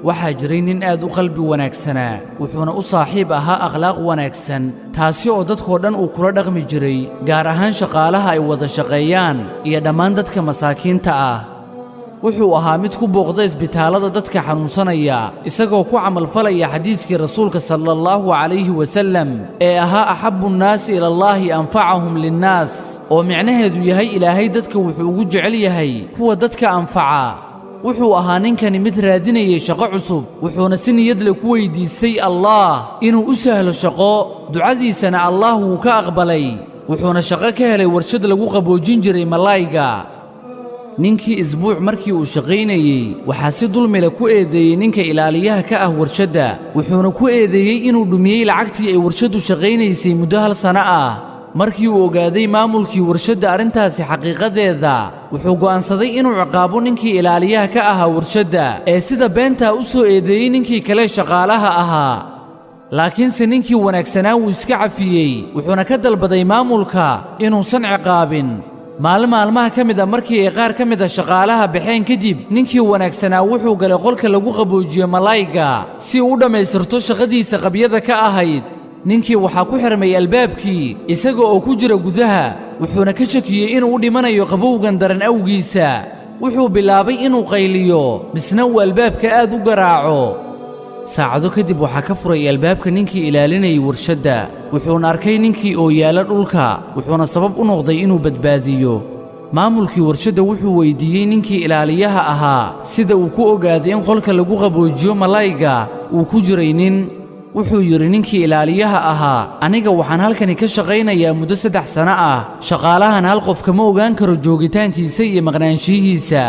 waxaa jiray nin aad u qalbi wanaagsanaa wuxuuna u saaxiib ahaa akhlaaq wanaagsan taasi oo dadkoo dhan uu kula dhaqmi jiray gaar ahaan shaqaalaha ay wada shaqeeyaan iyo dhammaan dadka masaakiinta ah wuxuu ahaa mid ku booqda isbitaalada dadka xanuunsanaya isagoo ku camalfalaya xadiiskii rasuulka sallallahu calayhi wasallam ee ahaa axabbu nnaasi ila allaahi anfacahum linnaas oo micnaheedu yahay ilaahay dadka wuxuu ugu jecel yahay kuwa dadka anfaca wuxuu ahaa ninkani mid raadinayay shaqo cusub wuxuuna si niyad leh ku weydiistay allaah inuu u sahlo shaqo ducadiisana allaah wuu ka aqbalay wuxuuna shaqo ka helay warshad lagu qaboojin jiray malaayga ninkii isbuuc markii uu shaqaynayey waxaa si dulmile ku eedeeyey ninka ilaaliyaha ka ah warshadda wuxuuna ku eedeeyey inuu dhumiyey lacagtii ay warshaddu shaqaynaysay muddo 1 sano ah markii uu ogaaday maamulkii warshadda arrintaasi xaqiiqadeeda wuxuu go'aansaday inuu ciqaabo ninkii ilaaliyaha ka ahaa warshadda ee sida beentaa u soo eedeeyey ninkii kale shaqaalaha ahaa laakiinse ninkii wanaagsanaa wuu iska cafiyey wuxuuna ka dalbaday maamulka inuusan ciqaabin maalmaha ka mid ah markii ay qaar ka mid ah shaqaalaha baxeen kadib ninkii wanaagsanaa wuxuu galay qolka lagu qaboojiyo malaayga si uu u dhammaystirto shaqadiisa qabyada ka ahayd ninkii waxaa ku xirmay albaabkii isaga oo ku jira gudaha wuxuuna ka shakiyey inuu u dhimanayo qabowgan daran awgiisa wuxuu bilaabay inuu qayliyo misna uu albaabka aad u garaaco saacado kadib waxaa ka furay albaabka ninkii ilaalinayay warshadda wuxuuna arkay ninkii oo yaala dhulka wuxuuna sabab u noqday inuu badbaadiyo maamulkii warshadda wuxuu weydiiyey ninkii ilaaliyaha ahaa sida uu ku ogaaday in qolka lagu qaboojiyo malaayga uu ku jiray nin wuxuu yidhi ninkii ilaaliyaha ahaa aniga waxaan halkani ka shaqaynayaa muddo 3 sano ah shaqaalahan hal qof kama ogaan karo joogitaankiisa iyo maqnaanshihiisa